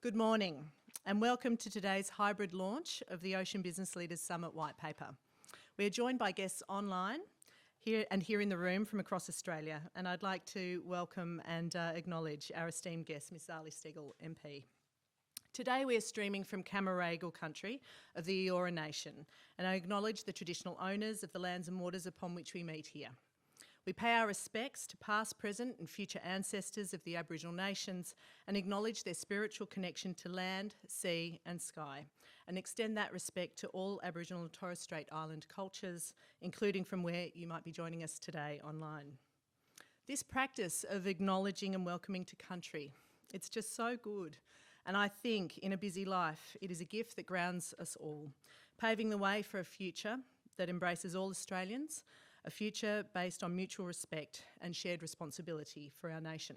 Good morning and welcome to today's hybrid launch of the Ocean Business Leaders Summit White Paper. We are joined by guests online here in the room from across Australia, and I'd like to welcome and acknowledge our esteemed guest, Ms Ali Stegall, MP. Today we are streaming from Camaragal country of the Eora Nation, and I acknowledge the traditional owners of the lands and waters upon which we meet here. We pay our respects to past, present and future ancestors of the Aboriginal nations and acknowledge their spiritual connection to land, sea and sky, and extend that respect to all Aboriginal and Torres Strait Island cultures, including from where you might be joining us today online. This practice of acknowledging and welcoming to country, it's just so good. And I think in a busy life, it is a gift that grounds us all, paving the way for a future that embraces all Australians, a future based on mutual respect and shared responsibility for our nation.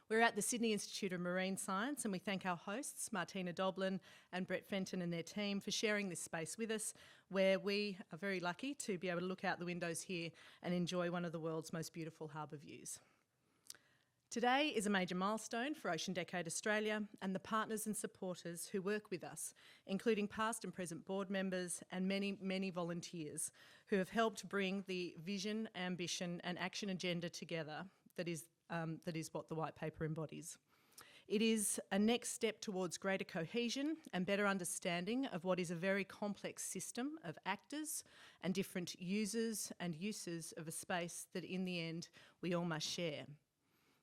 We're at the Sydney Institute of Marine Science and we thank our hosts, Martina Doblin and Brett Fenton and their team, for sharing this space with us, where we are very lucky to be able to look out the windows here and enjoy one of the world's most beautiful harbour views. Today is a major milestone for Ocean Decade Australia and the partners and supporters who work with us, including past and present board members and many, many volunteers who have helped bring the vision, ambition and action agenda together that is what the white paper embodies. It is a next step towards greater cohesion and better understanding of what is a very complex system of actors and different users and uses of a space that in the end we all must share.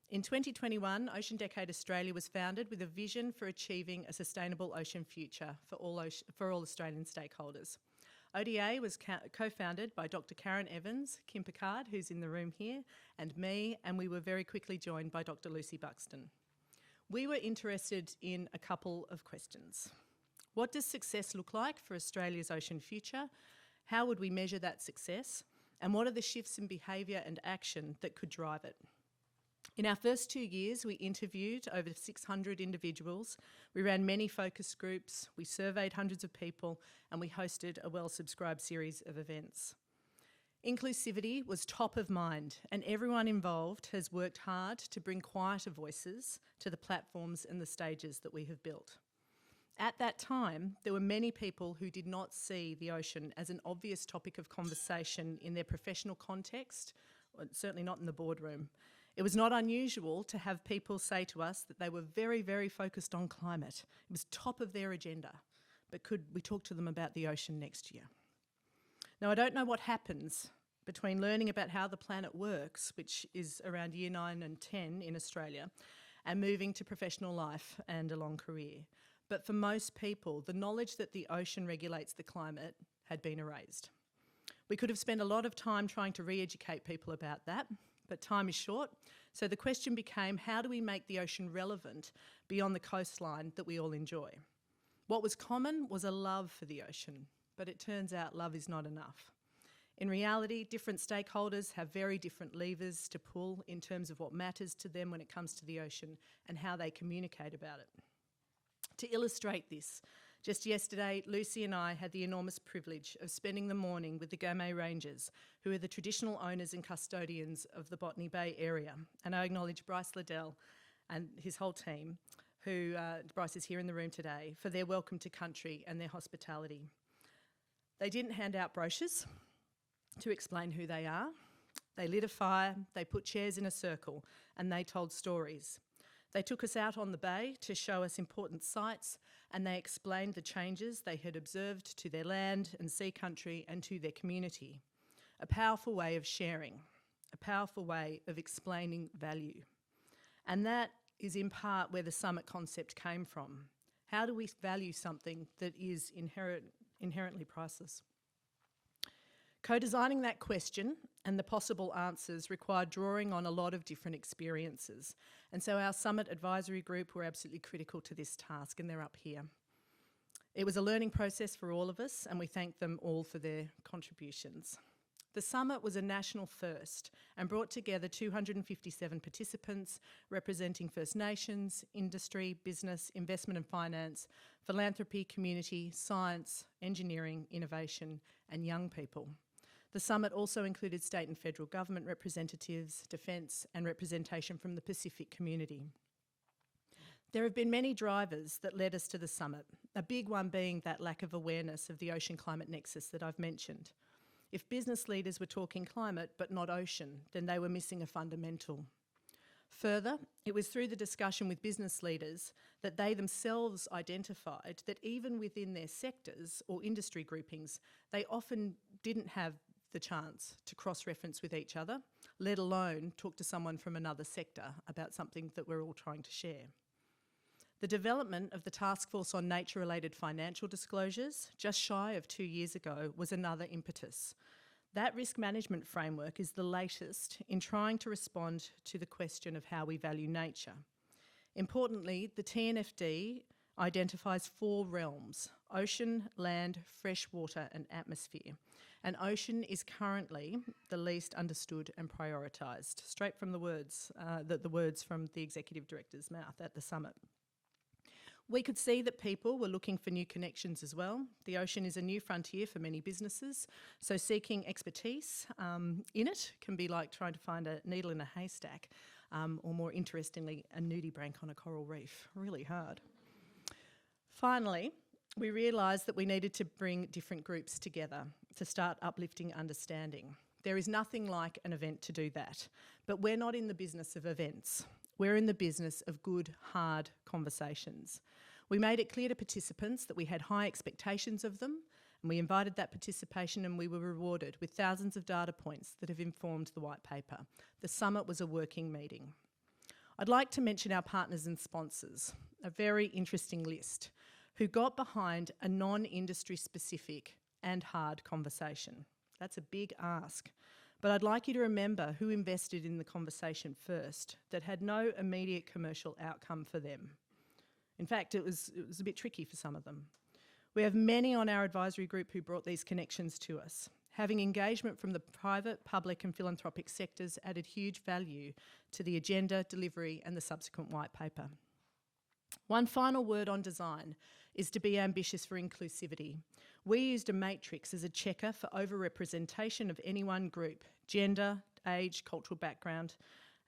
In 2021, Ocean Decade Australia was founded with a vision for achieving a sustainable ocean future for all Australian stakeholders. ODA was co-founded by Dr. Karen Evans, Kim Picard, who's in the room here, and me, and we were very quickly joined by Dr. Lucy Buxton. We were interested in a couple of questions. What does success look like for Australia's ocean future? How would we measure that success? And what are the shifts in behaviour and action that could drive it? In our first 2 years, we interviewed over 600 individuals, we ran many focus groups, we surveyed hundreds of people, and we hosted a well-subscribed series of events. Inclusivity was top of mind, and everyone involved has worked hard to bring quieter voices to the platforms and the stages that we have built. At that time, there were many people who did not see the ocean as an obvious topic of conversation in their professional context, certainly not in the boardroom. It was not unusual to have people say to us that they were very, very focused on climate. It was top of their agenda, but could we talk to them about the ocean next year? Now, I don't know what happens between learning about how the planet works, which is around year 9 and 10 in Australia, and moving to professional life and a long career. But for most people, the knowledge that the ocean regulates the climate had been erased. We could have spent a lot of time trying to re-educate people about that, but time is short, so the question became, how do we make the ocean relevant beyond the coastline that we all enjoy? What was common was a love for the ocean, but it turns out love is not enough. In reality, different stakeholders have very different levers to pull in terms of what matters to them when it comes to the ocean and how they communicate about it. To illustrate this, just yesterday, Lucy and I had the enormous privilege of spending the morning with the Gamay Rangers, who are the traditional owners and custodians of the Botany Bay area. And I acknowledge Bryce Liddell and his whole team, who Bryce is here in the room today, for their welcome to country and their hospitality. They didn't hand out brochures to explain who they are. They lit a fire, they put chairs in a circle, and they told stories. They took us out on the bay to show us important sites, and they explained the changes they had observed to their land and sea country and to their community. A powerful way of sharing, a powerful way of explaining value. And that is in part where the summit concept came from. How do we value something that is inherently priceless? Co-designing that question and the possible answers required drawing on a lot of different experiences. And so our Summit Advisory Group were absolutely critical to this task, and they're up here. It was a learning process for all of us, and we thank them all for their contributions. The summit was a national first and brought together 257 participants representing First Nations, industry, business, investment and finance, philanthropy, community, science, engineering, innovation and young people. The summit also included state and federal government representatives, defence and representation from the Pacific community. There have been many drivers that led us to the summit, a big one being that lack of awareness of the ocean climate nexus that I've mentioned. If business leaders were talking climate but not ocean, then they were missing a fundamental. Further, it was through the discussion with business leaders that they themselves identified that even within their sectors or industry groupings, they often didn't have the chance to cross-reference with each other, let alone talk to someone from another sector about something that we're all trying to share. The development of the Task Force on Nature-Related Financial Disclosures, just shy of 2 years ago, was another impetus. That risk management framework is the latest in trying to respond to the question of how we value nature. Importantly, the TNFD identifies 4 realms: ocean, land, fresh water and atmosphere. And ocean is currently the least understood and prioritised, straight from the words from the Executive Director's mouth at the summit. We could see that people were looking for new connections as well. The ocean is a new frontier for many businesses, so seeking expertise in it can be like trying to find a needle in a haystack, or more interestingly, a nudibranch on a coral reef. Really hard. Finally, we realised that we needed to bring different groups together to start uplifting understanding. There is nothing like an event to do that, but we're not in the business of events. We're in the business of good, hard conversations. We made it clear to participants that we had high expectations of them, and we invited that participation, and we were rewarded with thousands of data points that have informed the white paper. The summit was a working meeting. I'd like to mention our partners and sponsors, a very interesting list, who got behind a non-industry specific and hard conversation. That's a big ask. But I'd like you to remember who invested in the conversation first that had no immediate commercial outcome for them. In fact, it was a bit tricky for some of them. We have many on our advisory group who brought these connections to us. Having engagement from the private, public and philanthropic sectors added huge value to the agenda, delivery and the subsequent white paper. One final word on design is to be ambitious for inclusivity. We used a matrix as a checker for overrepresentation of any one group: gender, age, cultural background,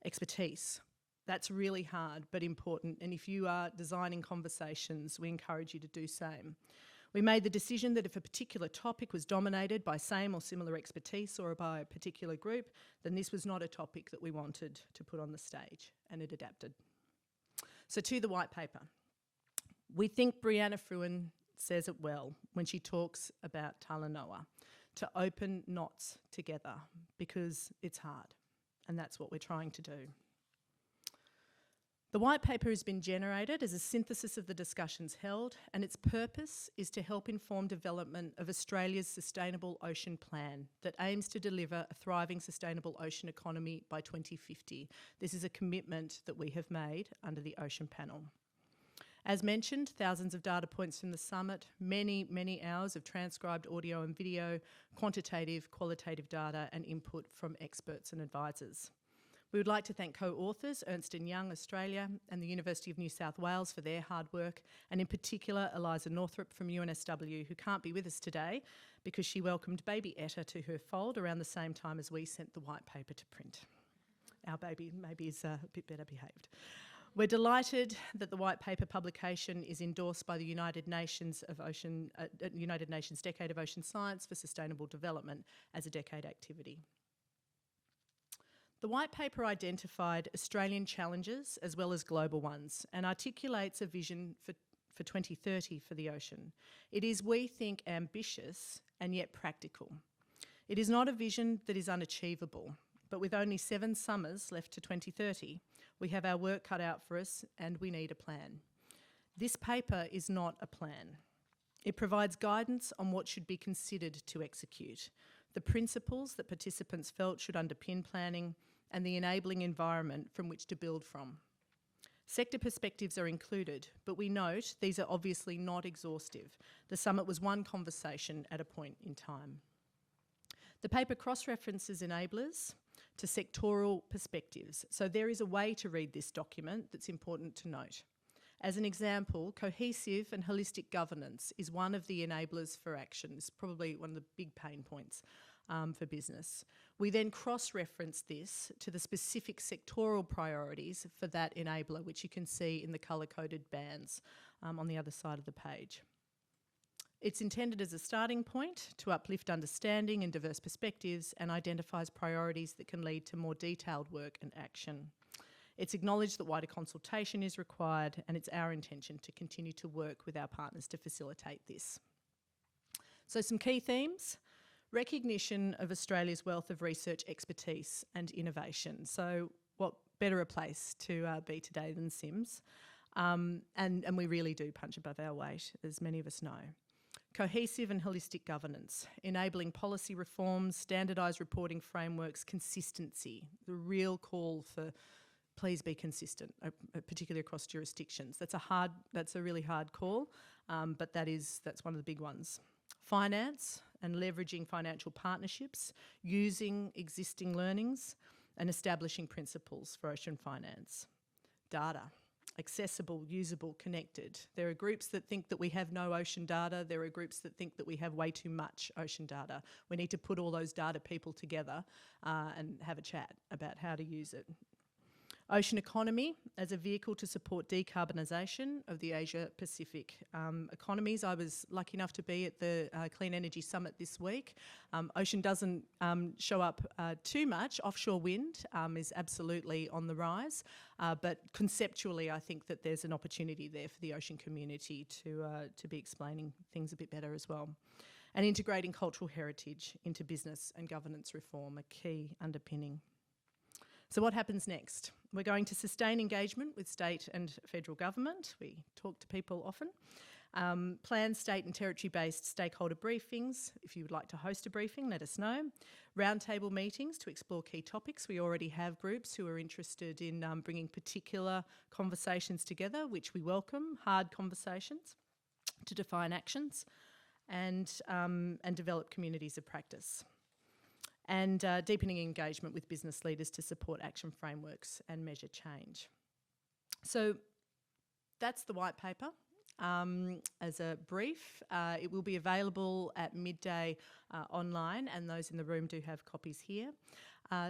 expertise. That's really hard but important, and if you are designing conversations, we encourage you to do same. We made the decision that if a particular topic was dominated by same or similar expertise or by a particular group, then this was not a topic that we wanted to put on the stage, and it adapted. So to the white paper. We think Brianna Fruin says it well when she talks about Talanoa, to open knots together, because it's hard, and that's what we're trying to do. The white paper has been generated as a synthesis of the discussions held, and its purpose is to help inform development of Australia's Sustainable Ocean Plan that aims to deliver a thriving sustainable ocean economy by 2050. This is a commitment that we have made under the Ocean Panel. As mentioned, thousands of data points from the summit, many hours of transcribed audio and video, quantitative, qualitative data and input from experts and advisors. We would like to thank co-authors Ernst & Young Australia and the University of New South Wales for their hard work, and in particular Eliza Northrop from UNSW, who can't be with us today because she welcomed baby Etta to her fold around the same time as we sent the white paper to print. Our baby maybe is a bit better behaved. We're delighted that the white paper publication is endorsed by the United Nations Decade of Ocean Science for Sustainable Development as a decade activity. The white paper identified Australian challenges as well as global ones and articulates a vision for 2030 for the ocean. It is, we think, ambitious and yet practical. It is not a vision that is unachievable, but with only 7 summers left to 2030, we have our work cut out for us and we need a plan. This paper is not a plan. It provides guidance on what should be considered to execute, the principles that participants felt should underpin planning, and the enabling environment from which to build from. Sector perspectives are included, but we note these are obviously not exhaustive. The summit was one conversation at a point in time. The paper cross-references enablers to sectoral perspectives, so there is a way to read this document that's important to note. As an example, cohesive and holistic governance is one of the enablers for action. It's probably one of the big pain points for business. We then cross-reference this to the specific sectoral priorities for that enabler, which you can see in the colour-coded bands on the other side of the page. It's intended as a starting point to uplift understanding and diverse perspectives and identifies priorities that can lead to more detailed work and action. It's acknowledged that wider consultation is required, and it's our intention to continue to work with our partners to facilitate this. So some key themes: recognition of Australia's wealth of research expertise and innovation. So what better a place to be today than SIMS? And we really do punch above our weight, as many of us know. Cohesive and holistic governance, enabling policy reforms, standardised reporting frameworks, consistency, the real call for please be consistent, particularly across jurisdictions. That's a really hard call, but that's one of the big ones. Finance and leveraging financial partnerships, using existing learnings and establishing principles for ocean finance. Data, accessible, usable, connected. There are groups that think that we have no ocean data. There are groups that think that we have way too much ocean data. We need to put all those data people together and have a chat about how to use it. Ocean economy as a vehicle to support decarbonisation of the Asia-Pacific economies. I was lucky enough to be at the Clean Energy Summit this week. Ocean doesn't show up too much. Offshore wind is absolutely on the rise, but conceptually I think that there's an opportunity there for the ocean community to be explaining things a bit better as well. And integrating cultural heritage into business and governance reform, a key underpinning. So what happens next? We're going to sustain engagement with state and federal government. We talk to people often. Plan state and territory-based stakeholder briefings. If you would like to host a briefing, let us know. Roundtable meetings to explore key topics. We already have groups who are interested in bringing particular conversations together, which we welcome, hard conversations to define actions and develop communities of practice. And deepening engagement with business leaders to support action frameworks and measure change. So that's the white paper as a brief. It will be available at midday online, and those in the room do have copies here.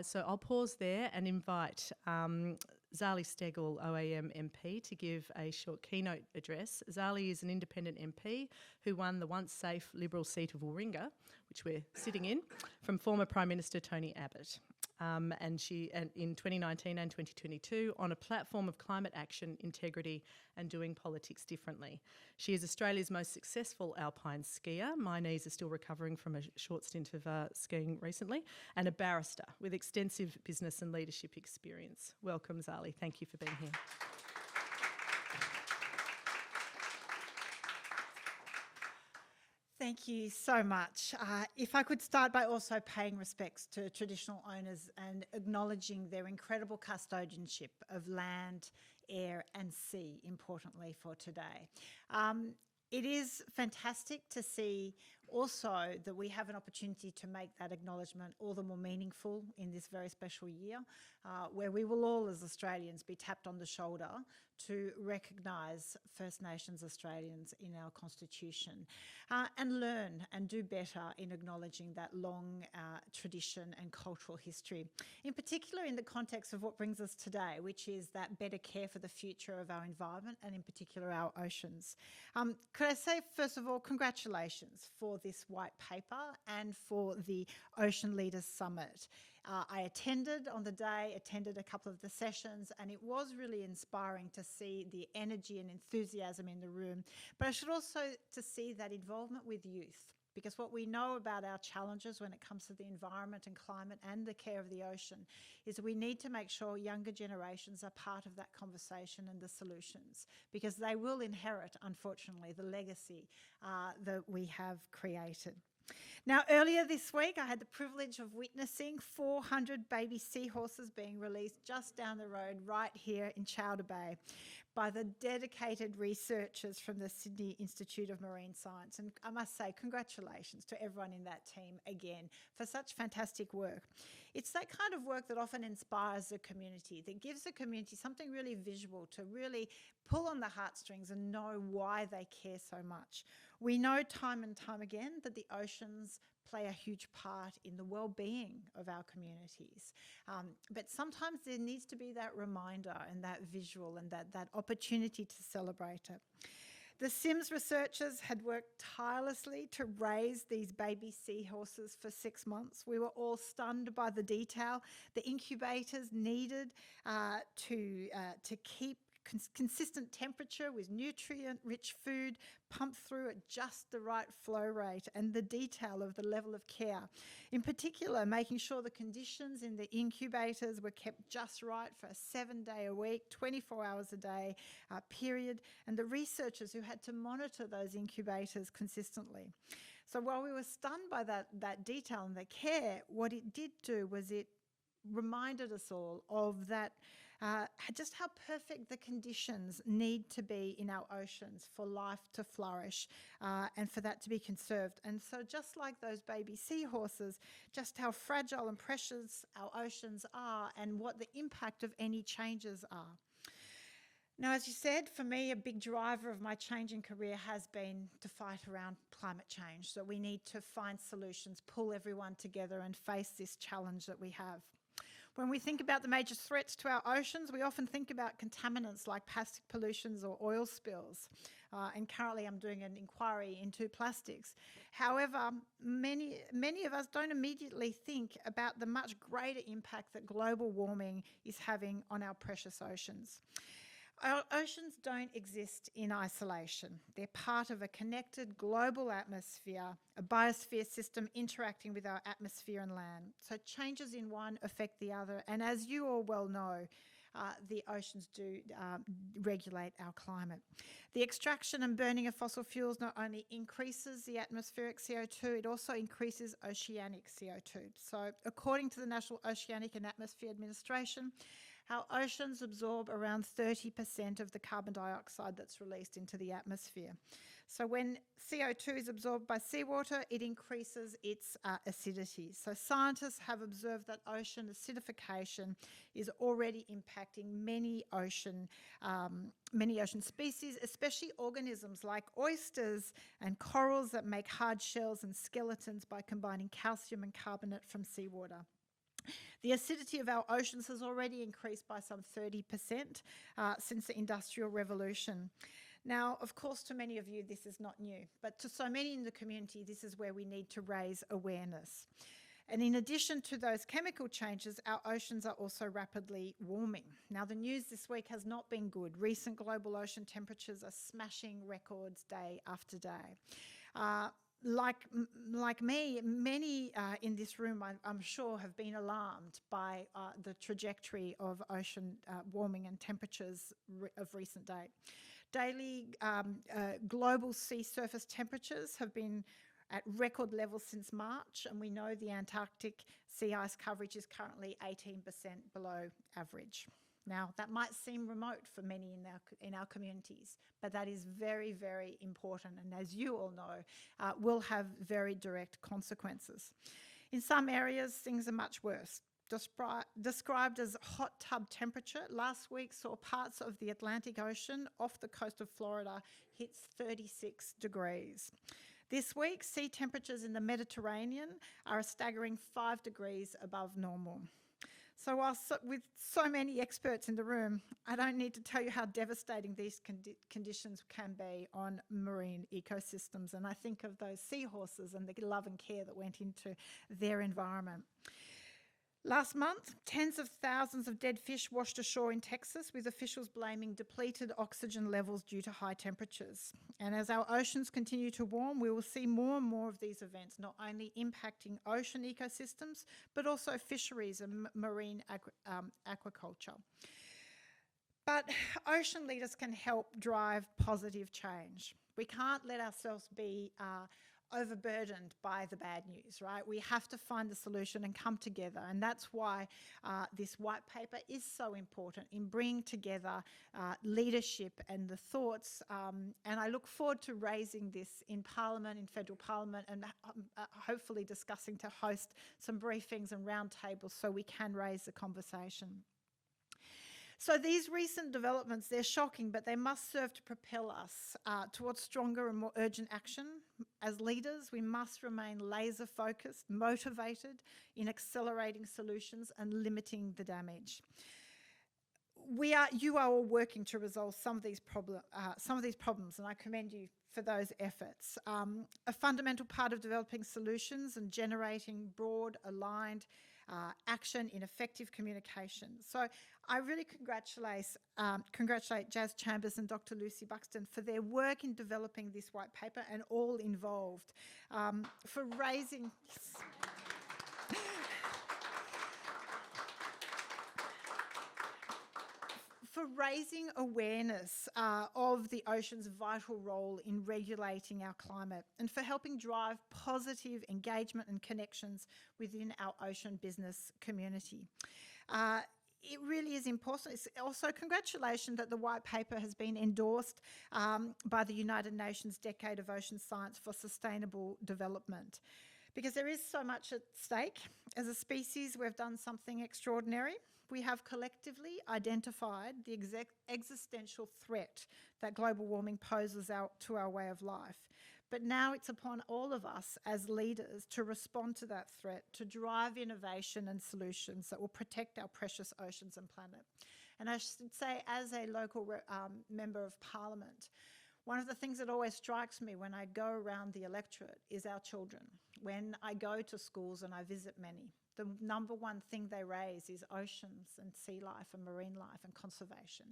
So I'll pause there and invite Zali Steggall, OAM MP, to give a short keynote address. Zali is an independent MP who won the once safe Liberal seat of Warringah, which we're sitting in, from former Prime Minister Tony Abbott. And in 2019 and 2022 on a platform of climate action, integrity and doing politics differently. She is Australia's most successful alpine skier. My knees are still recovering from a short stint of skiing recently, and a barrister with extensive business and leadership experience. Welcome, Zali. Thank you for being here. Thank you so much. If I could start by also paying respects to traditional owners and acknowledging their incredible custodianship of land, air and sea, importantly for today. It is fantastic to see also that we have an opportunity to make that acknowledgement all the more meaningful in this very special year, where we will all as Australians be tapped on the shoulder to recognise First Nations Australians in our Constitution and learn and do better in acknowledging that long tradition and cultural history, in particular in the context of what brings us today, which is that better care for the future of our environment and in particular our oceans. Could I say, first of all, congratulations for this white paper and for the Ocean Leaders Summit. I attended on the day, attended a couple of the sessions, and it was really inspiring to see the energy and enthusiasm in the room. But I should also to see that involvement with youth, because what we know about our challenges when it comes to the environment and climate and the care of the ocean is that we need to make sure younger generations are part of that conversation and the solutions, because they will inherit, unfortunately, the legacy that we have created. Now, earlier this week, I had the privilege of witnessing 400 baby seahorses being released just down the road right here in Chowder Bay by the dedicated researchers from the Sydney Institute of Marine Science. And I must say, congratulations to everyone in that team again for such fantastic work. It's that kind of work that often inspires the community, that gives the community something really visual to really pull on the heartstrings and know why they care so much. We know time and time again that the oceans play a huge part in the well-being of our communities. But sometimes there needs to be that reminder and that visual and that opportunity to celebrate it. The Sims researchers had worked tirelessly to raise these baby seahorses for 6 months. We were all stunned by the detail. The incubators needed to keep consistent temperature with nutrient-rich food pumped through at just the right flow rate, and the detail of the level of care. In particular, making sure the conditions in the incubators were kept just right for a 7-day-a-week, 24 hours a day period, and the researchers who had to monitor those incubators consistently. So while we were stunned by that detail and the care, what it did do was it reminded us all of that just how perfect the conditions need to be in our oceans for life to flourish and for that to be conserved. And so just like those baby seahorses, just how fragile and precious our oceans are and what the impact of any changes are. Now, as you said, for me, a big driver of my changing career has been to fight around climate change. So we need to find solutions, pull everyone together and face this challenge that we have. When we think about the major threats to our oceans, we often think about contaminants like plastic pollutions or oil spills. And currently I'm doing an inquiry into plastics. However, many of us don't immediately think about the much greater impact that global warming is having on our precious oceans. Our oceans don't exist in isolation. They're part of a connected global atmosphere, a biosphere system interacting with our atmosphere and land. So changes in one affect the other. And as you all well know, the oceans do regulate our climate. The extraction and burning of fossil fuels not only increases the atmospheric CO2, it also increases oceanic CO2. So according to the National Oceanic and Atmosphere Administration, our oceans absorb around 30% of the carbon dioxide that's released into the atmosphere. So when CO2 is absorbed by seawater, it increases its acidity. So scientists have observed that ocean acidification is already impacting many ocean species, especially organisms like oysters and corals that make hard shells and skeletons by combining calcium and carbonate from seawater. The acidity of our oceans has already increased by some 30% since the Industrial Revolution. Now, of course, to many of you, this is not new, but to so many in the community, this is where we need to raise awareness. And in addition to those chemical changes, our oceans are also rapidly warming. Now, the news this week has not been good. Recent global ocean temperatures are smashing records day after day. Like me, many in this room, I'm sure, have been alarmed by the trajectory of ocean warming and temperatures of recent date. Daily global sea surface temperatures have been at record levels since March, and we know the Antarctic sea ice coverage is currently 18% below average. Now, that might seem remote for many in our communities, but that is very, very important, and as you all know, will have very direct consequences. In some areas, things are much worse. Described as hot tub temperature, last week saw parts of the Atlantic Ocean off the coast of Florida hit 36 degrees. This week, sea temperatures in the Mediterranean are a staggering 5 degrees above normal. So with so many experts in the room, I don't need to tell you how devastating these conditions can be on marine ecosystems. And I think of those seahorses and the love and care that went into their environment. Last month, tens of thousands of dead fish washed ashore in Texas, with officials blaming depleted oxygen levels due to high temperatures. And as our oceans continue to warm, we will see more and more of these events, not only impacting ocean ecosystems, but also fisheries and marine aquaculture. But ocean leaders can help drive positive change. We can't let ourselves be overburdened by the bad news, right? We have to find the solution and come together, and that's why this white paper is so important in bringing together leadership and the thoughts, and I look forward to raising this in Parliament, in Federal Parliament, and hopefully discussing to host some briefings and roundtables so we can raise the conversation. So these recent developments, they're shocking, but they must serve to propel us towards stronger and more urgent action. As leaders, we must remain laser focused, motivated in accelerating solutions and limiting the damage. You are all working to resolve some of these problems, and I commend you for those efforts. A fundamental part of developing solutions and generating broad, aligned action in effective communication. So I really congratulate Jazz Chambers and Dr. Lucy Buxton for their work in developing this white paper and all involved, for raising... for raising awareness of the ocean's vital role in regulating our climate, and for helping drive positive engagement and connections within our ocean business community. It really is important. It's also congratulations that the white paper has been endorsed by the United Nations Decade of Ocean Science for Sustainable Development. Because there is so much at stake. As a species, we've done something extraordinary. We have collectively identified the existential threat that global warming poses to our way of life. But now it's upon all of us as leaders to respond to that threat, to drive innovation and solutions that will protect our precious oceans and planet. And I should say, as a local member of Parliament, one of the things that always strikes me when I go around the electorate is our children. When I go to schools and I visit many, the number one thing they raise is oceans and sea life and marine life and conservation.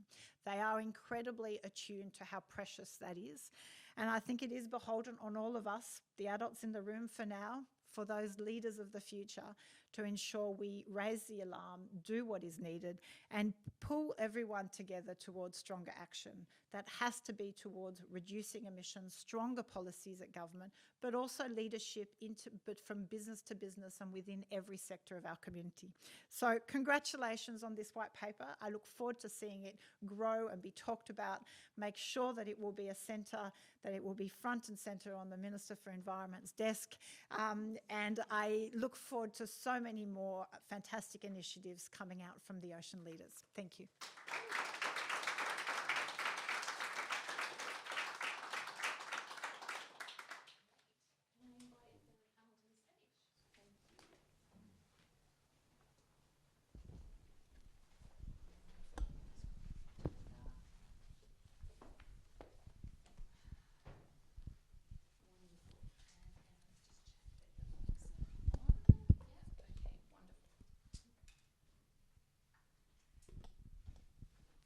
They are incredibly attuned to how precious that is. And I think it is beholden on all of us, the adults in the room for now, for those leaders of the future, to ensure we raise the alarm, do what is needed, and pull everyone together towards stronger action. That has to be towards reducing emissions, stronger policies at government, but also leadership from business to business and within every sector of our community. So congratulations on this white paper. I look forward to seeing it grow and be talked about. Make sure that it will be a centre, that it will be front and centre on the Minister for Environment's desk. And I look forward to so many more fantastic initiatives coming out from the ocean leaders. Thank you.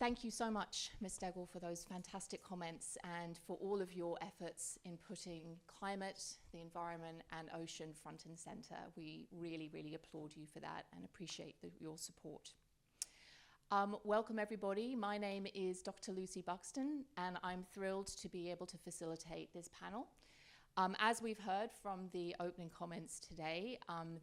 Thank you so much, Ms. Degel, for those fantastic comments and for all of your efforts in putting climate, the environment and ocean front and centre. We really, really applaud you for that and appreciate your support. Welcome everybody. My name is Dr. Lucy Buxton and I'm thrilled to be able to facilitate this panel. As we've heard from the opening comments today,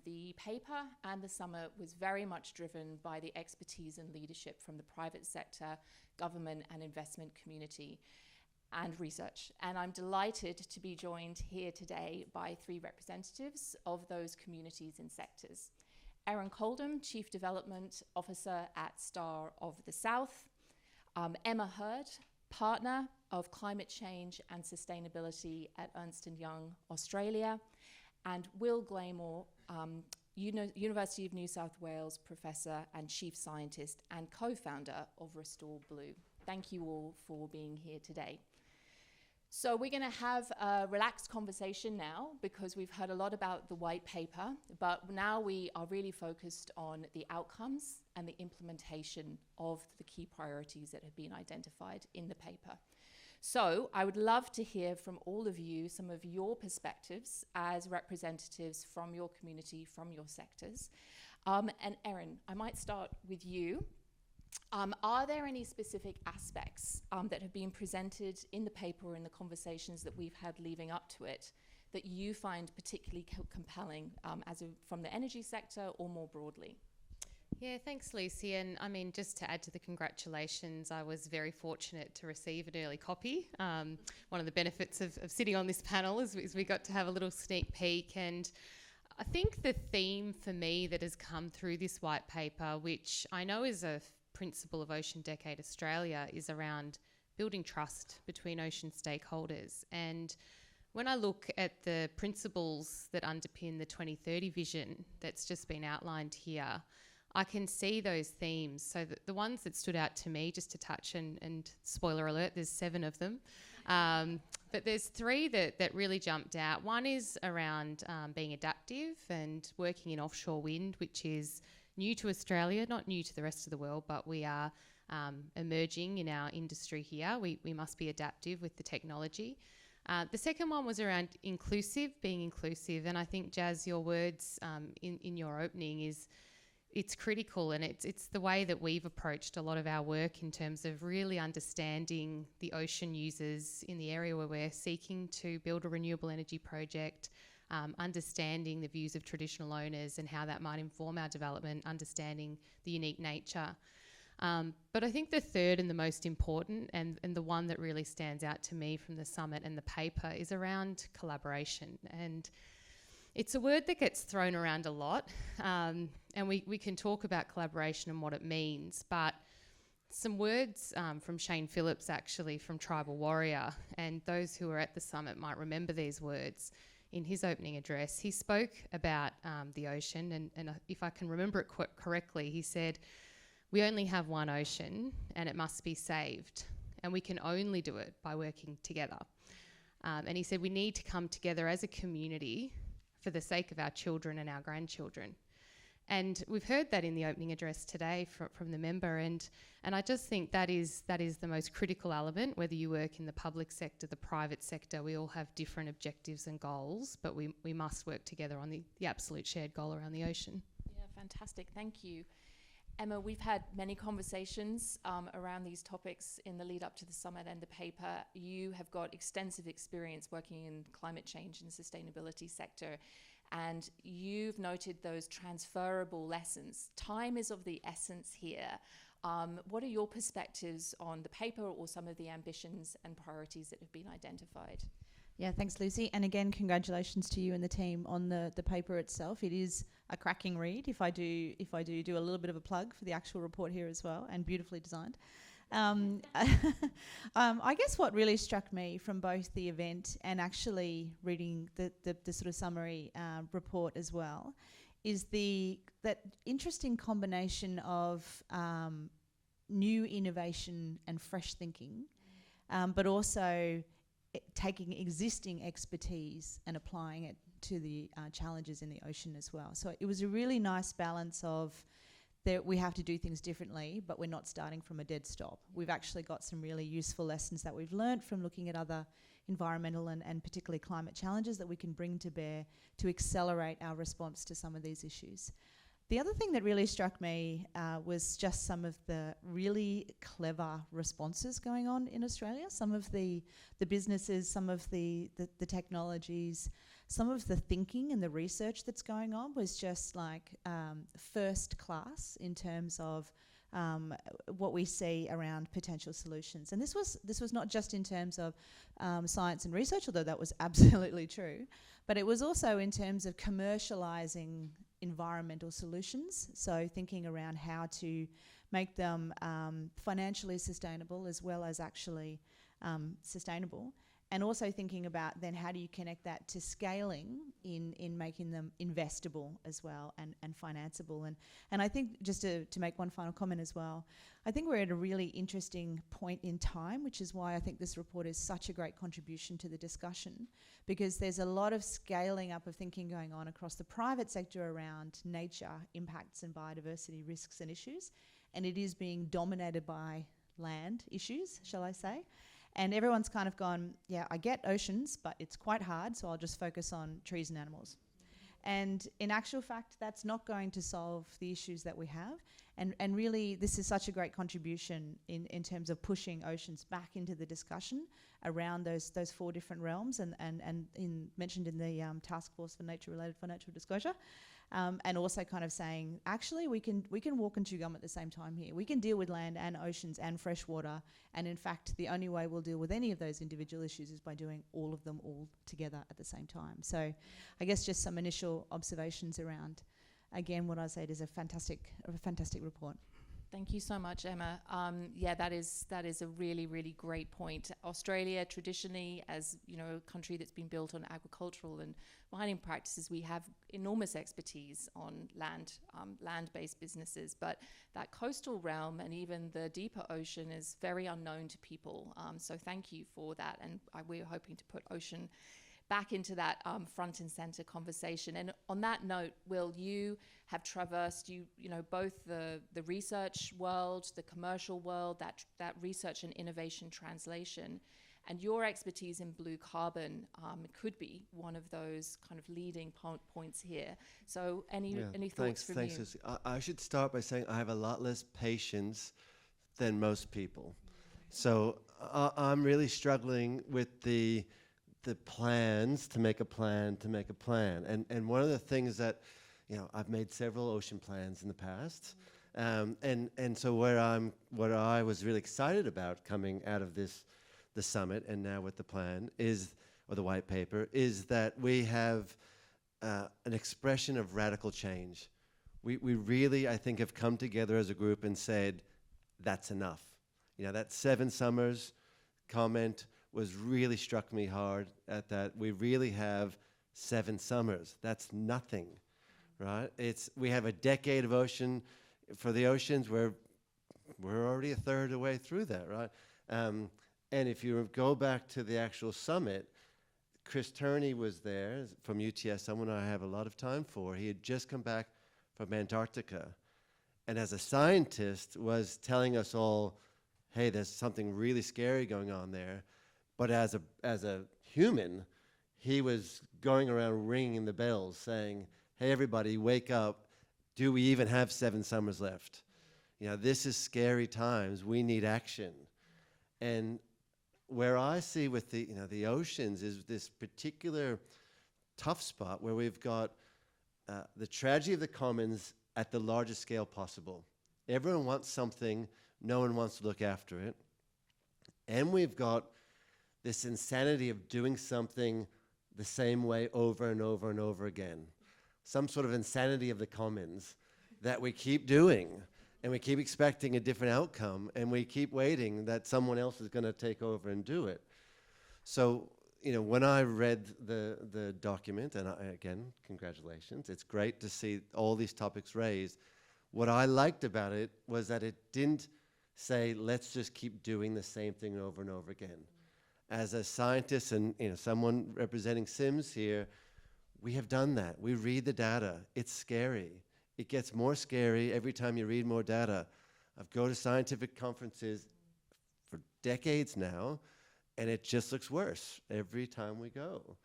the paper and the summit was very much driven by the expertise and leadership from the private sector, government and investment community and research. And I'm delighted to be joined here today by three representatives of those communities and sectors. Erin Coldham, Chief Development Officer at Star of the South, Emma Hurd, Partner of Climate Change and Sustainability at Ernst & Young, Australia, and Will Glaymore, University of New South Wales Professor and Chief Scientist and co-founder of Restore Blue. Thank you all for being here today. So we're going to have a relaxed conversation now because we've heard a lot about the white paper, but now we are really focused on the outcomes and the implementation of the key priorities that have been identified in the paper. So I would love to hear from all of you some of your perspectives as representatives from your community, from your sectors. And Erin, I might start with you. Are there any specific aspects that have been presented in the paper or in the conversations that we've had leading up to it that you find particularly compelling from the energy sector or more broadly? Yeah, thanks, Lucy. And I mean, just to add to the congratulations, I was very fortunate to receive an early copy. One of the benefits of sitting on this panel is we got to have a little sneak peek. And I think the theme for me that has come through this white paper, which I know is a principle of Ocean Decade Australia is around building trust between ocean stakeholders. And when I look at the principles that underpin the 2030 vision that's just been outlined here, I can see those themes. So the ones that stood out to me, just to touch, and spoiler alert, there's 7 of them. But there's 3 that really jumped out. One is around being adaptive and working in offshore wind, which is new to Australia, not new to the rest of the world, but we are emerging in our industry here. We must be adaptive with the technology. The second one was around being inclusive. And I think, Jazz, your words in your opening is, it's critical, and it's the way that we've approached a lot of our work in terms of really understanding the ocean users in the area where we're seeking to build a renewable energy project, understanding the views of traditional owners and how that might inform our development, understanding the unique nature. But I think the third and the most important, and the one that really stands out to me from the summit and the paper, is around collaboration. And it's a word that gets thrown around a lot, and we can talk about collaboration and what it means, but some words from Shane Phillips, actually, from Tribal Warrior, and those who were at the summit might remember these words. In his opening address, he spoke about the ocean, and if I can remember it correctly, he said, "We only have one ocean and it must be saved, and we can only do it by working together." And he said we need to come together as a community for the sake of our children and our grandchildren. And we've heard that in the opening address today from the member, and I just think that is the most critical element. Whether you work in the public sector, the private sector, we all have different objectives and goals, but we must work together on the absolute shared goal around the ocean. Yeah, fantastic. Thank you. Emma, we've had many conversations around these topics in the lead up to the summit and the paper. You have got extensive experience working in climate change and sustainability sector, and you've noted those transferable lessons. Time is of the essence here. What are your perspectives on the paper or some of the ambitions and priorities that have been identified? Yeah, thanks, Lucy. And again, congratulations to you and the team on the paper itself. It is a cracking read, if I do a little bit of a plug for the actual report here as well, and beautifully designed. I guess what really struck me from both the event and actually reading the sort of summary report as well is that interesting combination of new innovation and fresh thinking, but also taking existing expertise and applying it to the challenges in the ocean as well. So it was a really nice balance of that we have to do things differently, but we're not starting from a dead stop. We've actually got some really useful lessons that we've learnt from looking at other environmental and particularly climate challenges that we can bring to bear to accelerate our response to some of these issues. The other thing that really struck me was just some of the really clever responses going on in Australia. Some of the businesses, some of the technologies, some of the thinking and the research that's going on was just like first class in terms of what we see around potential solutions. And this was not just in terms of science and research, although that was absolutely true, but it was also in terms of commercialising environmental solutions, so thinking around how to make them financially sustainable as well as actually sustainable, and also thinking about then how do you connect that to scaling in making them investable as well and financeable. And I think just to make one final comment as well, I think we're at a really interesting point in time, which is why I think this report is such a great contribution to the discussion, because there's a lot of scaling up of thinking going on across the private sector around nature, impacts and biodiversity risks and issues, and it is being dominated by land issues, shall I say. And everyone's kind of gone, yeah, I get oceans, but it's quite hard, so I'll just focus on trees and animals. And in actual fact, that's not going to solve the issues that we have. And really, this is such a great contribution in terms of pushing oceans back into the discussion around those 4 different realms and mentioned in the Task Force for Nature-Related Financial Disclosure. And also kind of saying, actually, we can walk and chew gum at the same time here. We can deal with land and oceans and fresh water. And in fact, the only way we'll deal with any of those individual issues is by doing all of them all together at the same time. So I guess just some initial observations around, again, what I said is a fantastic report. Thank you so much, Emma. Yeah, that is a really, really great point. Australia, traditionally, as you know, a country that's been built on agricultural and mining practices, we have enormous expertise on land-based businesses. But that coastal realm and even the deeper ocean is very unknown to people. So thank you for that, and we're hoping to put ocean back into that front and center conversation. And on that note, Will, you have traversed you know both the research world, the commercial world, that research and innovation translation, and your expertise in blue carbon could be one of those kind of leading points here. So any thoughts from you? Thanks, Lucy. I should start by saying I have a lot less patience than most people. So I'm really struggling with the plans to make a plan to make a plan. And one of the things that, you know, I've made several ocean plans in the past. And so what I was really excited about coming out of the summit and now with the plan or the white paper, is that we have an expression of radical change. We really, I think, have come together as a group and said, that's enough. You know, that 7 summers comment was really struck me hard at that. We really have 7 summers. That's nothing, right? We have a decade of ocean. For the oceans, we're already a third of the way through that, right? And if you go back to the actual summit, Chris Turney was there from UTS, someone I have a lot of time for. He had just come back from Antarctica, and as a scientist was telling us all, hey, there's something really scary going on there. But as a human, he was going around ringing the bells saying, hey, everybody, wake up. Do we even have 7 summers left? You know, this is scary times. We need action. And where I see with the oceans is this particular tough spot where we've got the tragedy of the commons at the largest scale possible. Everyone wants something. No one wants to look after it. And we've got this insanity of doing something the same way over and over and over again. Some sort of insanity of the commons that we keep doing, and we keep expecting a different outcome, and we keep waiting that someone else is going to take over and do it. So, you know, when I read the document, and again, congratulations, it's great to see all these topics raised. What I liked about it was that it didn't say, let's just keep doing the same thing over and over again. As a scientist and someone representing SIMS here, we have done that. We read the data. It's scary. It gets more scary every time you read more data. I've gone to scientific conferences for decades now, and it just looks worse every time we go.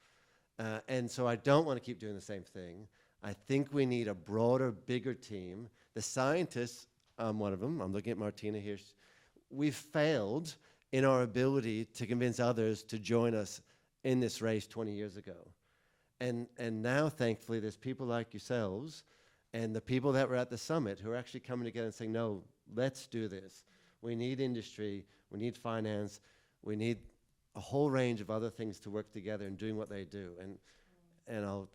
And so I don't want to keep doing the same thing. I think we need a broader, bigger team. The scientists, I'm one of them. I'm looking at Martina here. We've failed in our ability to convince others to join us in this race 20 years ago. And now, thankfully, there's people like yourselves and the people that were at the summit who are actually coming together and saying, no, let's do this. We need industry, we need finance, we need a whole range of other things to work together and doing what they do. And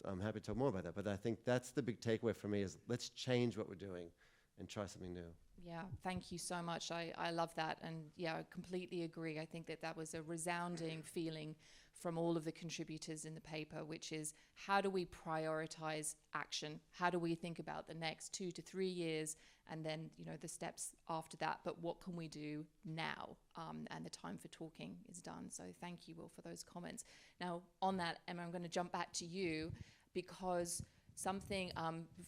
I'm happy to talk more about that, but I think that's the big takeaway for me is let's change what we're doing and try something new. Yeah, thank you so much. I love that. And yeah, I completely agree. I think that was a resounding feeling from all of the contributors in the paper, which is how do we prioritize action? How do we think about the next 2 to 3 years and then, the steps after that? But what can we do now? And the time for talking is done. So thank you, Will, for those comments. Now, on that, Emma, I'm going to jump back to you because something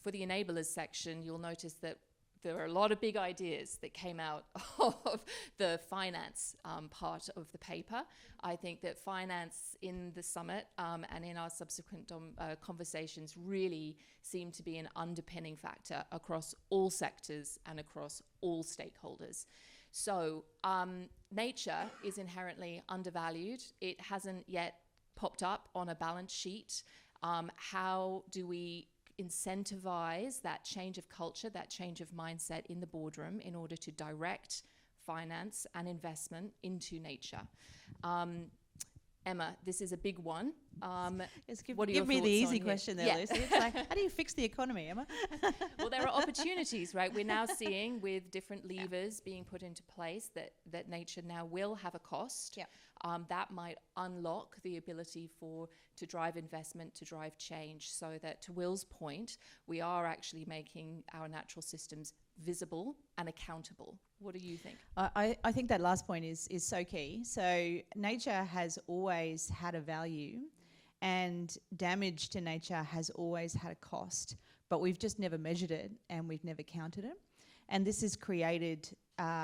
for the enablers section, you'll notice that there are a lot of big ideas that came out of the finance part of the paper. I think that finance in the summit and in our subsequent conversations really seem to be an underpinning factor across all sectors and across all stakeholders. So nature is inherently undervalued. It hasn't yet popped up on a balance sheet. How do we incentivize that change of culture, that change of mindset in the boardroom in order to direct finance and investment into nature? Emma, this is a big one. Yes, What are your give me the thoughts easy on question there, here? Lucy. It's like, how do you fix the economy, Emma? Well, there are opportunities, right? We're now seeing with different levers being put into place that nature now will have a cost. Yep. That might unlock the ability to drive investment, to drive change, so that, to Will's point, we are actually making our natural systems visible and accountable. What do you think? I think that last point is so key. So nature has always had a value, and damage to nature has always had a cost, but we've just never measured it and we've never counted it. And this has created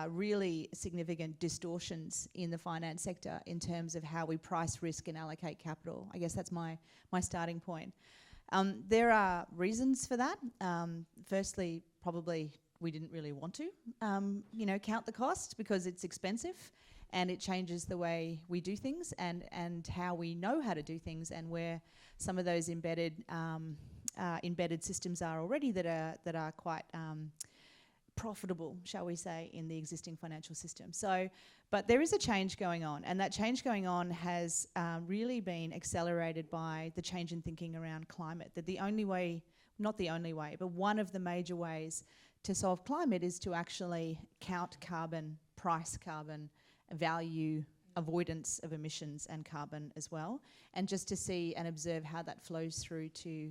really significant distortions in the finance sector in terms of how we price risk and allocate capital. I guess that's my starting point. There are reasons for that. Firstly, probably we didn't really want to, count the cost because it's expensive and it changes the way we do things and how we know how to do things, and where some of those embedded systems are already that are quite profitable, shall we say, in the existing financial system. So, but there is a change going on, and that change going on has really been accelerated by the change in thinking around climate. That the only way, not the only way, but one of the major ways to solve climate is to actually count carbon, price carbon, value avoidance of emissions and carbon as well, and just to see and observe how that flows through to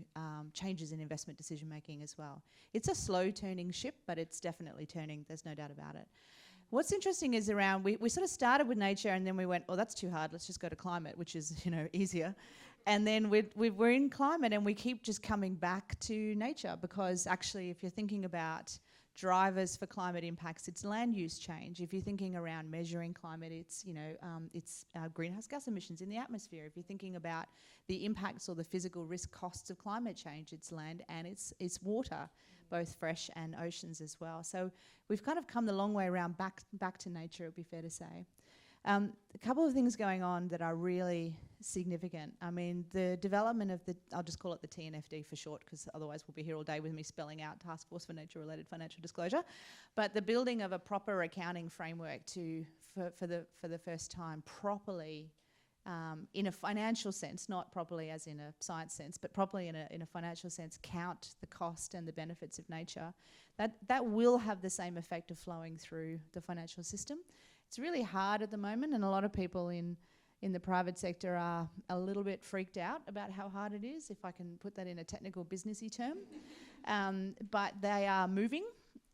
changes in investment decision making as well. It's a slow turning ship, but it's definitely turning, there's no doubt about it. What's interesting is around, we sort of started with nature and then we went, oh, that's too hard, let's just go to climate, which is, easier. And then we're in climate and we keep just coming back to nature, because actually if you're thinking about drivers for climate impacts, it's land use change. If you're thinking around measuring climate, it's greenhouse gas emissions in the atmosphere. If you're thinking about the impacts or the physical risk costs of climate change, it's land and it's water, both fresh and oceans as well. So we've kind of come the long way around back to nature, it would be fair to say. A couple of things going on that are really significant. I mean, the development of I'll just call it the TNFD for short, because otherwise we'll be here all day with me spelling out Task Force for Nature-Related Financial Disclosure. But the building of a proper accounting framework for the first time properly, in a financial sense, not properly as in a science sense, but properly in a financial sense, count the cost and the benefits of nature. That will have the same effect of flowing through the financial system. It's really hard at the moment, and a lot of people in the private sector are a little bit freaked out about how hard it is, if I can put that in a technical businessy term. But they are moving,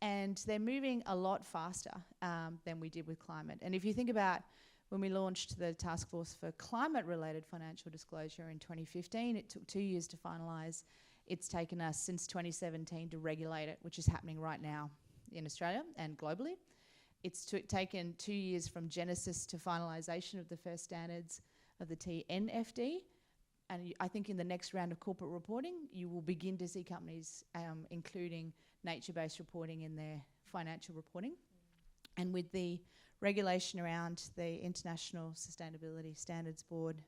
and they're moving a lot faster than we did with climate. And if you think about when we launched the Task Force for Climate-Related Financial Disclosure in 2015, it took 2 years to finalise. It's taken us since 2017 to regulate it, which is happening right now in Australia and globally. It's taken 2 years from genesis to finalisation of the first standards of the TNFD. And I think in the next round of corporate reporting, you will begin to see companies including nature-based reporting in their financial reporting. And with the regulation around the International Sustainability Standards Board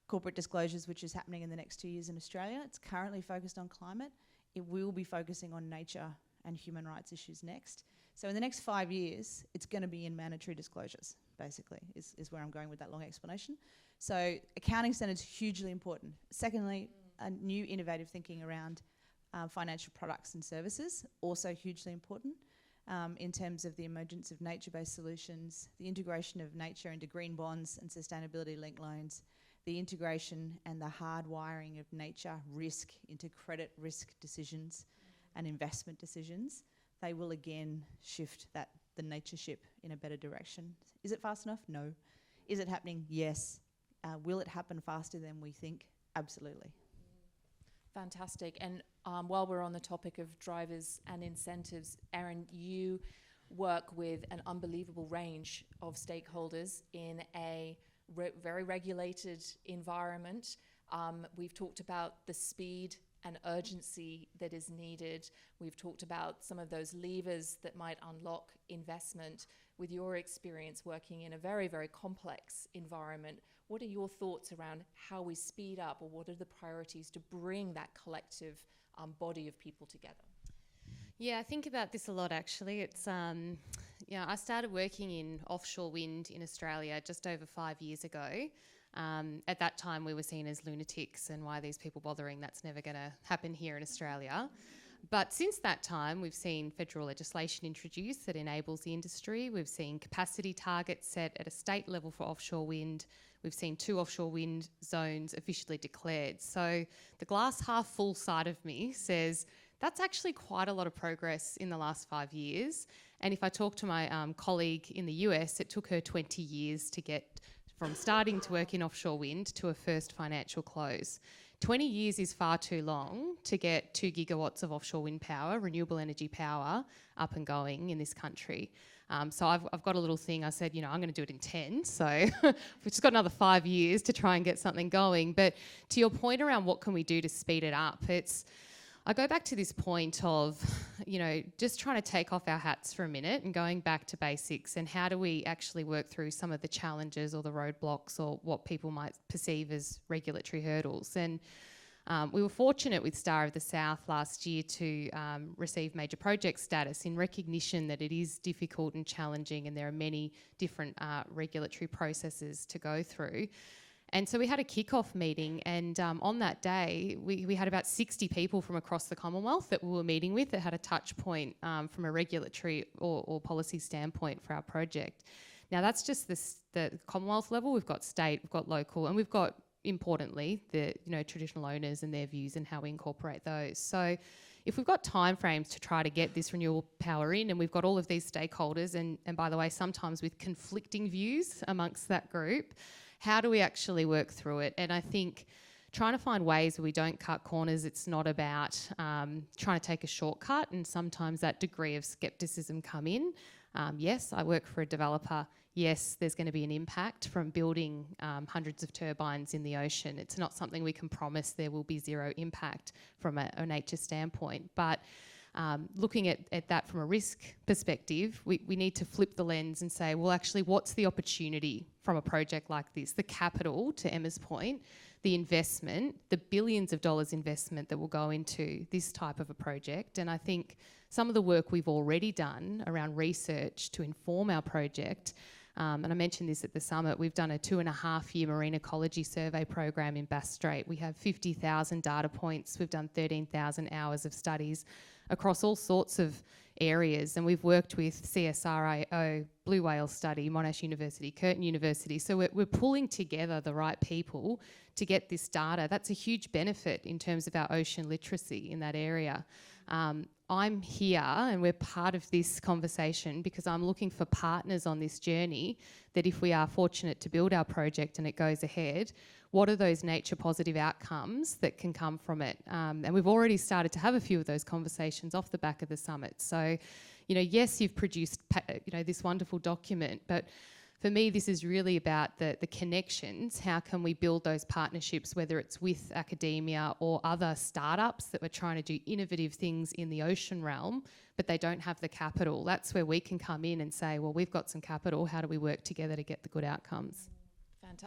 corporate disclosures, which is happening in the next 2 years in Australia, it's currently focused on climate. It will be focusing on nature and human rights issues next. So in the next 5 years, it's going to be in mandatory disclosures, basically, is where I'm going with that long explanation. So accounting standards, hugely important. Secondly, a new innovative thinking around financial products and services, also hugely important in terms of the emergence of nature-based solutions, the integration of nature into green bonds and sustainability-linked loans, the integration and the hard wiring of nature risk into credit risk decisions and investment decisions. They will again shift the nature ship in a better direction. Is it fast enough? No. Is it happening? Yes. Will it happen faster than we think? Absolutely. Fantastic. And while we're on the topic of drivers and incentives, Erin, you work with an unbelievable range of stakeholders in a very regulated environment. We've talked about the speed and urgency that is needed. We've talked about some of those levers that might unlock investment. With your experience working in a very, very complex environment, what are your thoughts around how we speed up, or what are the priorities to bring that collective body of people together? Yeah, I think about this a lot actually. It's, I started working in offshore wind in Australia just over 5 years ago. At that time, we were seen as lunatics, and why are these people bothering? That's never going to happen here in Australia. But since that time, we've seen federal legislation introduced that enables the industry. We've seen capacity targets set at a state level for offshore wind. We've seen 2 offshore wind zones officially declared. So the glass half full side of me says that's actually quite a lot of progress in the last 5 years. And if I talk to my colleague in the US, it took her 20 years to get from starting to work in offshore wind to a first financial close. 20 years is far too long to get 2 gigawatts of offshore wind power, renewable energy power, up and going in this country. So I've got a little thing. I said, I'm going to do it in 10. So we've just got another 5 years to try and get something going. But to your point around what can we do to speed it up, I go back to this point of, just trying to take off our hats for a minute and going back to basics, and how do we actually work through some of the challenges or the roadblocks or what people might perceive as regulatory hurdles. And we were fortunate with Star of the South last year to receive major project status in recognition that it is difficult and challenging, and there are many different regulatory processes to go through. And so we had a kick-off meeting, and on that day, we had about 60 people from across the Commonwealth that we were meeting with that had a touch point from a regulatory or policy standpoint for our project. Now, that's just the Commonwealth level. We've got state, we've got local, and we've got, importantly, the traditional owners and their views and how we incorporate those. So if we've got timeframes to try to get this renewable power in, and we've got all of these stakeholders, and by the way, sometimes with conflicting views amongst that group, how do we actually work through it? And I think trying to find ways where we don't cut corners, it's not about trying to take a shortcut, and sometimes that degree of scepticism come in. Yes, I work for a developer. Yes, there's going to be an impact from building hundreds of turbines in the ocean. It's not something we can promise there will be zero impact from a nature standpoint. But looking at that from a risk perspective, we need to flip the lens and say, well, actually, what's the opportunity from a project like this? The capital, to Emma's point, the investment, the billions of dollars investment that will go into this type of a project. And I think some of the work we've already done around research to inform our project, and I mentioned this at the summit, we've done a 2.5-year marine ecology survey program in Bass Strait. We have 50,000 data points. We've done 13,000 hours of studies across all sorts of areas, and we've worked with CSIRO, Blue Whale Study, Monash University, Curtin University. So we're pulling together the right people to get this data. That's a huge benefit in terms of our ocean literacy in that area. I'm here, and we're part of this conversation because I'm looking for partners on this journey, that if we are fortunate to build our project and it goes ahead, what are those nature positive outcomes that can come from it? And we've already started to have a few of those conversations off the back of the summit. So, yes, you've produced, this wonderful document, but for me, this is really about the connections. How can we build those partnerships, whether it's with academia or other startups that were trying to do innovative things in the ocean realm, but they don't have the capital? That's where we can come in and say, well, we've got some capital. How do we work together to get the good outcomes?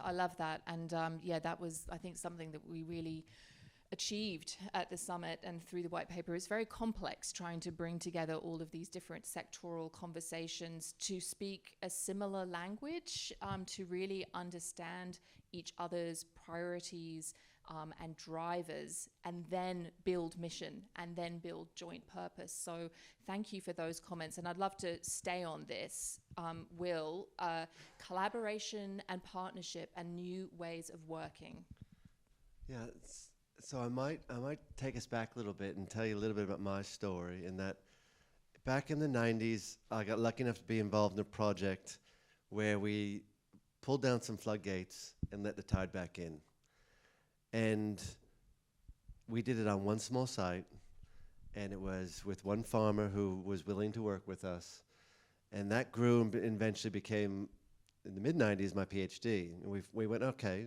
I love that. And that was, I think, something that we really achieved at the summit and through the white paper. It's very complex trying to bring together all of these different sectoral conversations to speak a similar language, to really understand each other's priorities and drivers, and then build mission and then build joint purpose. So thank you for those comments. And I'd love to stay on this, Will, collaboration and partnership and new ways of working. Yeah, so I might take us back a little bit and tell you a little bit about my story, in that back in the 90s, I got lucky enough to be involved in a project where we pulled down some floodgates and let the tide back in. And we did it on one small site, and it was with one farmer who was willing to work with us. And that grew and eventually became, in the mid-90s, my PhD. And we went, okay,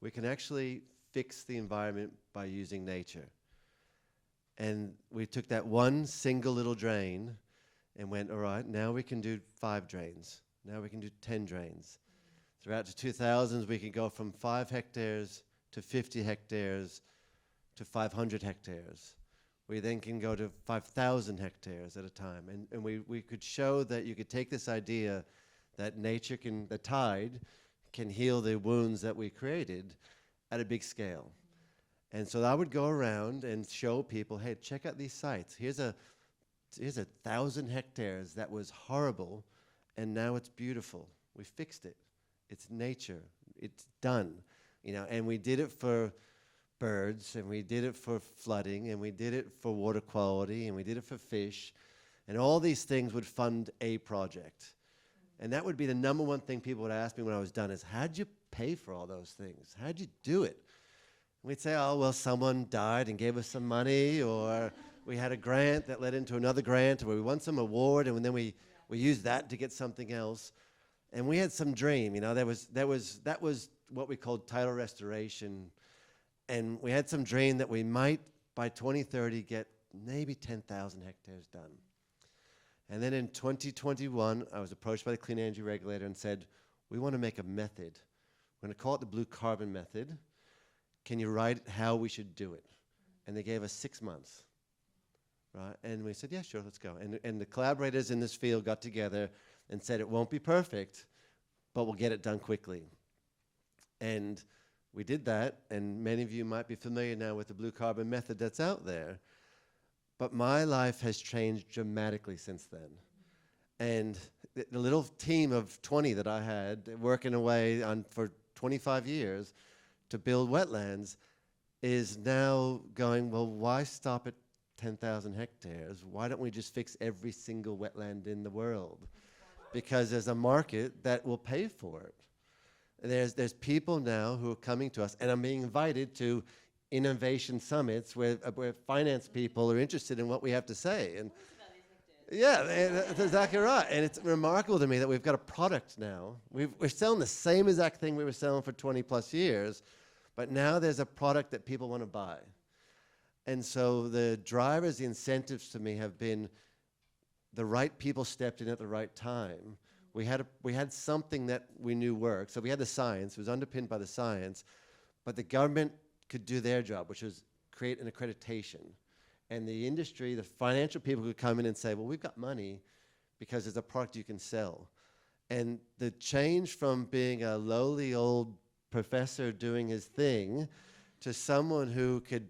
we can actually fix the environment by using nature. And we took that one single little drain and went, all right, now we can do 5 drains. Now we can do 10 drains. Throughout the 2000s, we could go from 5 hectares to 50 hectares to 500 hectares. We then can go to 5,000 hectares at a time. And we could show that you could take this idea that nature can, the tide can heal the wounds that we created at a big scale. And so I would go around and show people, hey, check out these sites. Here's 1,000 hectares that was horrible, and now it's beautiful. We fixed it. It's nature. It's done. And we did it for birds, and we did it for flooding, and we did it for water quality, and we did it for fish. And all these things would fund a project. And that would be the number one thing people would ask me when I was done is, how'd you pay for all those things? How'd you do it? And we'd say, oh, well, someone died and gave us some money, or we had a grant that led into another grant, or we won some award, and then we used that to get something else. And we had some dream, that was what we called tidal restoration. And we had some dream that we might, by 2030, get maybe 10,000 hectares done. And then in 2021, I was approached by the Clean Energy Regulator and said, we want to make a method. We're going to call it the blue carbon method. Can you write how we should do it? And they gave us 6 months. Right? And we said, yeah, sure, let's go. And the collaborators in this field got together and said, it won't be perfect, but we'll get it done quickly. And we did that, and many of you might be familiar now with the blue carbon method that's out there. But my life has changed dramatically since then. And the little team of 20 that I had working away for 25 years to build wetlands is now going, well, why stop at 10,000 hectares? Why don't we just fix every single wetland in the world? Because there's a market that will pay for it. There's people now who are coming to us, and I'm being invited to innovation summits where finance people are interested in what we have to say. And yeah, that's exactly right. And it's remarkable to me that we've got a product now. We're selling the same exact thing we were selling for 20 plus years, but now there's a product that people want to buy. And so the drivers, the incentives to me have been the right people stepped in at the right time. We had something that we knew worked. So we had the science, it was underpinned by the science, but the government could do their job, which was create an accreditation. And the industry, the financial people could come in and say, well, we've got money because there's a product you can sell. And the change from being a lowly old professor doing his thing to someone who could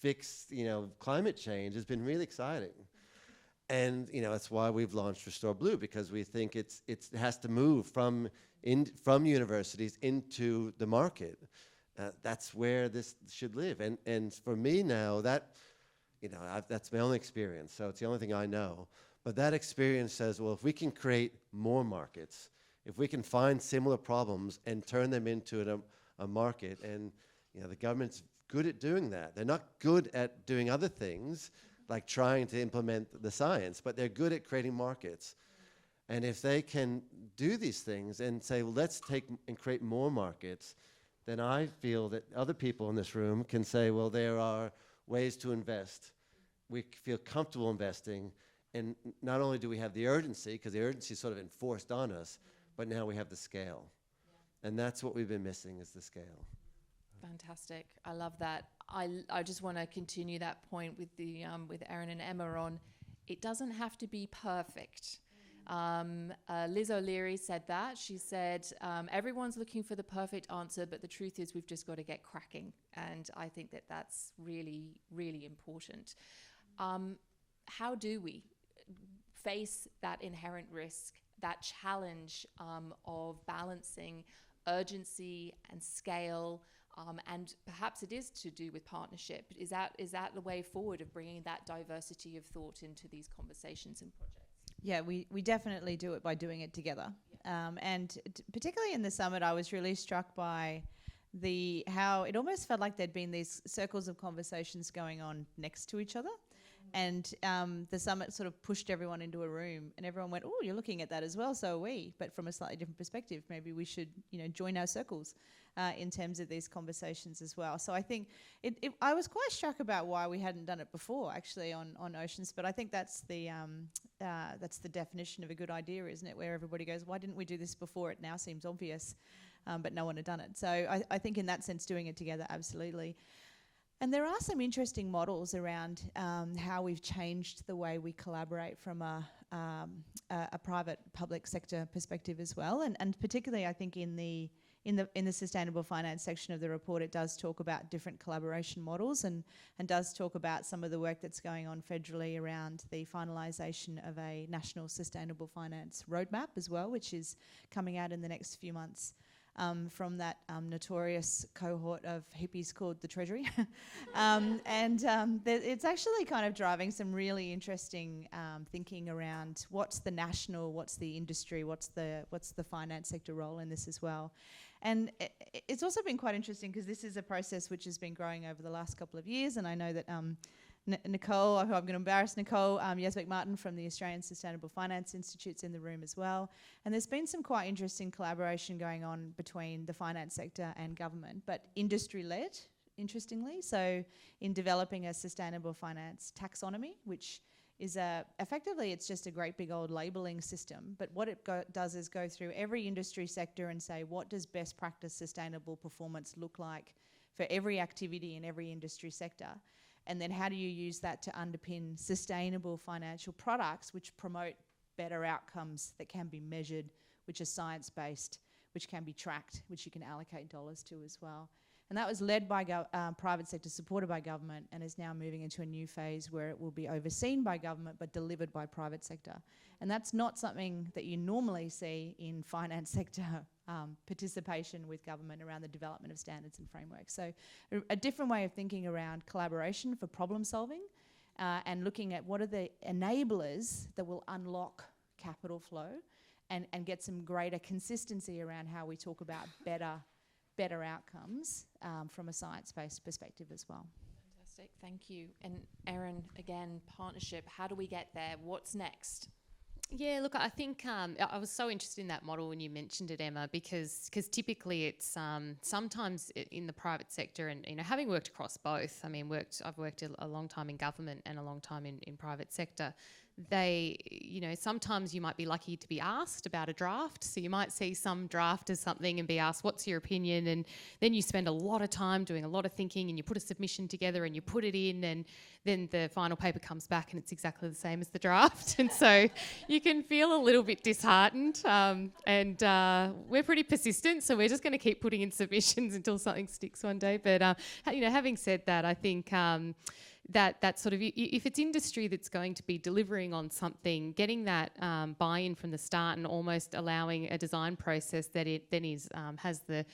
fix, climate change has been really exciting. And that's why we've launched Restore Blue, because we think it has to move from universities into the market. That's where this should live. And for me now, that's my only experience, so it's the only thing I know. But that experience says, well, if we can create more markets, if we can find similar problems and turn them into a market, and the government's good at doing that. They're not good at doing other things, like trying to implement the science, but they're good at creating markets. And if they can do these things and say, well, let's take and create more markets, then I feel that other people in this room can say, well, there are ways to invest. We feel comfortable investing. And not only do we have the urgency, because the urgency is sort of enforced on us, but now we have the scale. Yeah. And that's what we've been missing, is the scale. Fantastic. I love that. I just want to continue that point with with Erin and Emma on, it doesn't have to be perfect. Liz O'Leary said that. She said, everyone's looking for the perfect answer, but the truth is we've just got to get cracking. And I think that that's really, really important. How do we face that inherent risk, that challenge of balancing urgency and scale? And perhaps it is to do with partnership. Is that the way forward of bringing that diversity of thought into these conversations and projects? Yeah, we definitely do it by doing it together. And particularly in the summit, I was really struck by how it almost felt like there'd been these circles of conversations going on next to each other. And the summit sort of pushed everyone into a room, and everyone went, oh, you're looking at that as well, so are we, but from a slightly different perspective. Maybe we should, join our circles in terms of these conversations as well. So I think I was quite struck about why we hadn't done it before, actually, on oceans. But I think that's the definition of a good idea, isn't it? Where everybody goes, why didn't we do this before? It now seems obvious, but no one had done it. So I think in that sense, doing it together, absolutely. And there are some interesting models around how we've changed the way we collaborate from a private public sector perspective as well, and particularly I think in the in the sustainable finance section of the report, it does talk about different collaboration models and does talk about some of the work that's going on federally around the finalisation of a national sustainable finance roadmap as well, which is coming out in the next few months. From that notorious cohort of hippies called the Treasury. It's actually kind of driving some really interesting thinking around what's the national, what's the industry, what's the finance sector role in this as well. And it's also been quite interesting because this is a process which has been growing over the last couple of years, and I know that Nicole, who I'm going to embarrass, Nicole Yazbek-Martin from the Australian Sustainable Finance Institute's in the room as well. And there's been some quite interesting collaboration going on between the finance sector and government, but industry-led, interestingly. So in developing a sustainable finance taxonomy, which is effectively it's just a great big old labelling system, but what it does is go through every industry sector and say, what does best practice sustainable performance look like for every activity in every industry sector? And then how do you use that to underpin sustainable financial products which promote better outcomes that can be measured, which are science-based, which can be tracked, which you can allocate dollars to as well. And that was led by private sector, supported by government, and is now moving into a new phase where it will be overseen by government but delivered by private sector. And that's not something that you normally see in finance sector participation with government around the development of standards and frameworks. So a different way of thinking around collaboration for problem solving and looking at what are the enablers that will unlock capital flow and get some greater consistency around how we talk about better outcomes from a science-based perspective as well. Fantastic, thank you. And Erin, again, partnership, how do we get there? What's next? Yeah, look, I think I was so interested in that model when you mentioned it, Emma, because typically it's sometimes in the private sector, and having worked across both. I mean, I've worked a long time in government and a long time in private sector. They, sometimes you might be lucky to be asked about a draft. So you might see some draft as something and be asked, what's your opinion? And then you spend a lot of time doing a lot of thinking and you put a submission together and you put it in, and then the final paper comes back and it's exactly the same as the draft. And so you can feel a little bit disheartened. And we're pretty persistent, so we're just going to keep putting in submissions until something sticks one day. But, having said that, I think that sort of, if it's industry that's going to be delivering on something, getting that buy-in from the start and almost allowing a design process that it then has the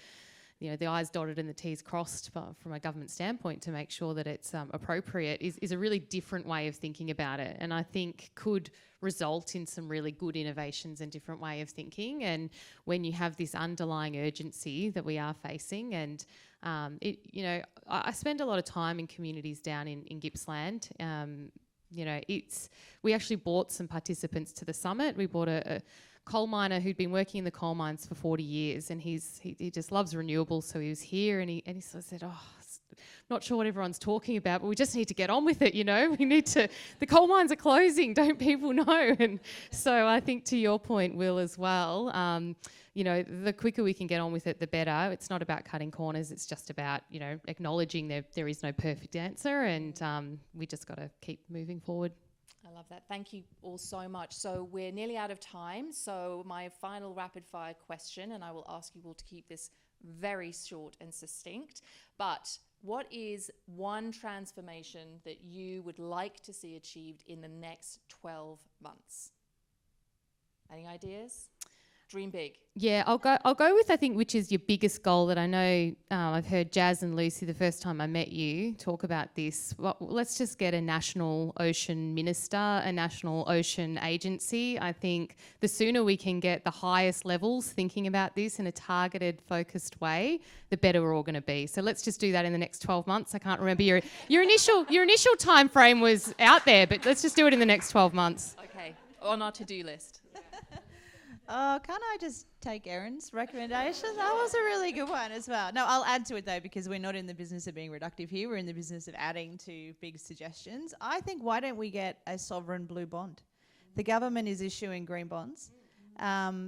I's dotted and the T's crossed from a government standpoint to make sure that it's appropriate is a really different way of thinking about it, and I think could result in some really good innovations and different way of thinking. And when you have this underlying urgency that we are facing, and I spend a lot of time in communities down in Gippsland. We actually brought some participants to the summit. We brought a coal miner who'd been working in the coal mines for 40 years, and he just loves renewables, so he was here, and he sort of said, not sure what everyone's talking about, but we just need to get on with it, we need to, the coal mines are closing, don't people know? And so I think to your point, Will, as well, the quicker we can get on with it, the better. It's not about cutting corners, it's just about, acknowledging there is no perfect answer, and we just got to keep moving forward. I love that. Thank you all so much. So we're nearly out of time. So my final rapid fire question, and I will ask you all to keep this very short and succinct, but what is one transformation that you would like to see achieved in the next 12 months? Any ideas? Dream big. Yeah, I'll go with, I think, which is your biggest goal that I know I've heard Jazz and Lucy the first time I met you talk about this. Well, let's just get a national ocean minister, a national ocean agency. I think the sooner we can get the highest levels thinking about this in a targeted, focused way, the better we're all going to be. So let's just do that in the next 12 months. I can't remember your initial time frame was out there, but let's just do it in the next 12 months. Okay, on our to-do list. Can't I just take Erin's recommendation? That was a really good one as well. No, I'll add to it though, because we're not in the business of being reductive here. We're in the business of adding to big suggestions. I think, why don't we get a sovereign blue bond? The government is issuing green bonds.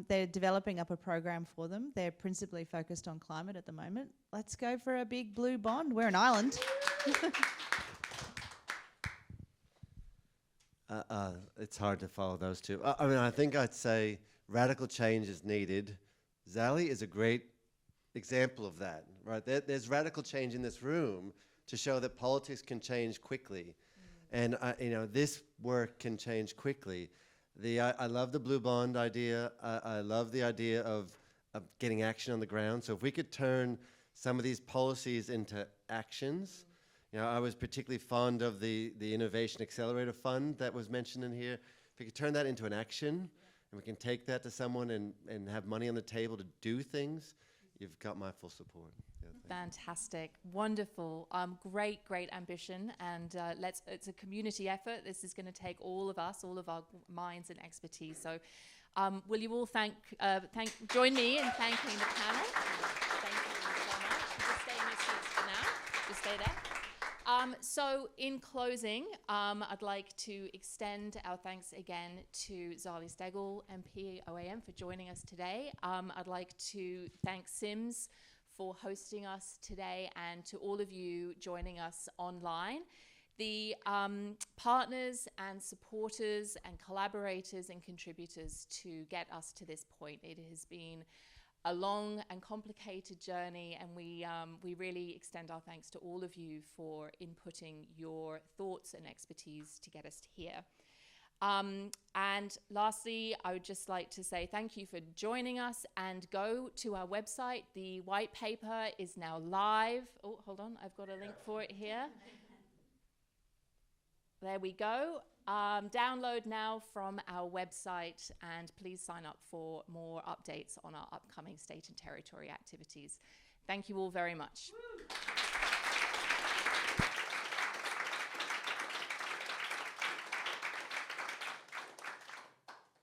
They're developing up a program for them. They're principally focused on climate at the moment. Let's go for a big blue bond. We're an island. It's hard to follow those two. I think I'd say radical change is needed. Zali is a great example of that, right? There's radical change in this room to show that politics can change quickly. And this work can change quickly. I love the blue bond idea. I love the idea of getting action on the ground. So if we could turn some of these policies into actions, I was particularly fond of the Innovation Accelerator Fund that was mentioned in here. If we could turn that into an action, and we can take that to someone and have money on the table to do things, you've got my full support. Fantastic, wonderful, great ambition, and it's a community effort. This is going to take all of us, all of our minds and expertise. So, will you all join me in thanking the panel? Thank you so much. Just stay in your seats for now. Just stay there. So, in closing, I'd like to extend our thanks again to Zali Steggall, MP OAM, for joining us today. I'd like to thank Sims for hosting us today, and to all of you joining us online. The partners and supporters and collaborators and contributors to get us to this point. It has been a long and complicated journey, and we really extend our thanks to all of you for inputting your thoughts and expertise to get us here. And lastly, I would just like to say thank you for joining us, and go to our website. The white paper is now live. Oh, hold on, I've got a link for it here. There we go. Download now from our website, and please sign up for more updates on our upcoming state and territory activities. Thank you all very much. Woo!